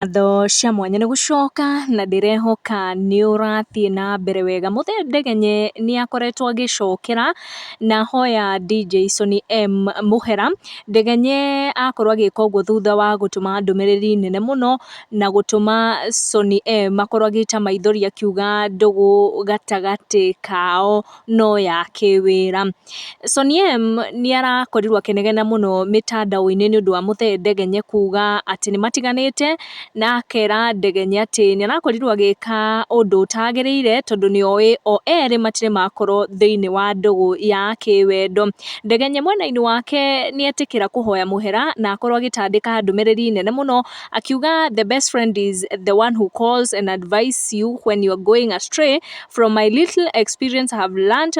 Tho cia mwanya nĩ gũcoka na ndĩrehoka nĩ ũrathiĩ na mbere wega. Muthee Ndegenye nĩ akoretwo agĩcokera na hoya DJ Sonnie M Njohera. Ndegenye akorwo agĩka ũguo thutha wa gũtũma ndũmĩrĩri nene mũno na gũtũma Sonnie M akorwo agĩita maithori akiuga ndũgũ gatagatĩ kao no ya kĩwĩra. Sonnie M nĩ arakorirwo akĩnegena mũno mĩtandao-inĩ nĩ ũndũ wa Muthee Ndegenye kuga atĩ nĩ matiganĩte, na akera Ndegenye atĩ nĩ arakorirwo agĩka ũndũ ũtagĩrĩire tondũ nĩ oĩ o erĩ matirĩ makorwo thĩinĩ wa ndũgũ ya kĩwendo. Ndegenye mwena-inĩ wake nĩ etĩkĩra kũhoya mũhera na akorwo agĩtandĩka ndũmĩrĩri nene mũno akiuga the best friend is the one who calls and advise you when you are going astray. From my little experience I have learned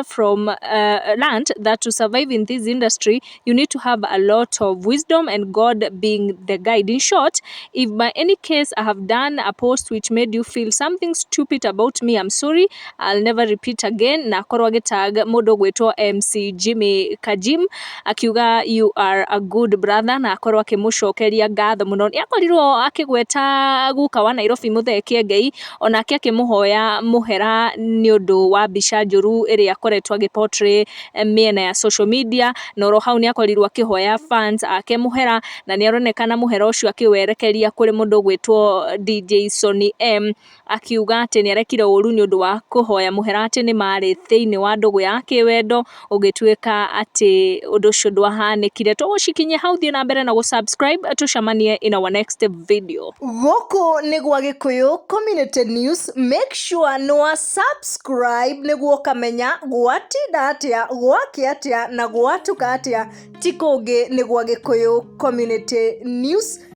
that to survive in this industry you need to have a lot of wisdom and God being the guide. In short, if by any case I have done a post which made you feel something stupid about me, I'm sorry, I'll never repeat again. Na akorwo agĩtag mũndũ gwĩtwo MC Jimmy Kajim akiuga you are a good brother na akorwo akĩmũcokeria ngatho mũno. Nĩ akorirwo akĩgweta guka wa Nairobi Muthee Kiengei onake akĩmũhoya mũhera nĩ ũndũ wa mbica njũru ĩrĩa akoretwo agĩ portray mĩena ya social media, na oro hau nĩ akorirwo akĩhoya fans ake mũhera na nĩ aronekana mũhera ũcio akĩwerekeria kũrĩ mũndũ gwĩtwo DJ Sonnie M akiuga atĩ nĩ arekire ũru nĩ ũndũ wa kũhoya mũhera atĩ nĩ marĩ thĩinĩ wa ndũgũ ya kĩwendo ũgĩtuĩka atĩ ũndũ ũcio ndwahanĩkire. Tũgũcikinyia hau, thiĩ na mbere na gũ subscribe, tũcemanie in our next video. Gũkũ nĩ gwa Gĩkũyũ Community News, make sure nĩ subscribe nĩguo ũkamenya gwatinda atĩa, gwakĩ atĩa na gwatuka atĩa. Ti kũngĩ nĩ gwa Gĩkũyũ Community News.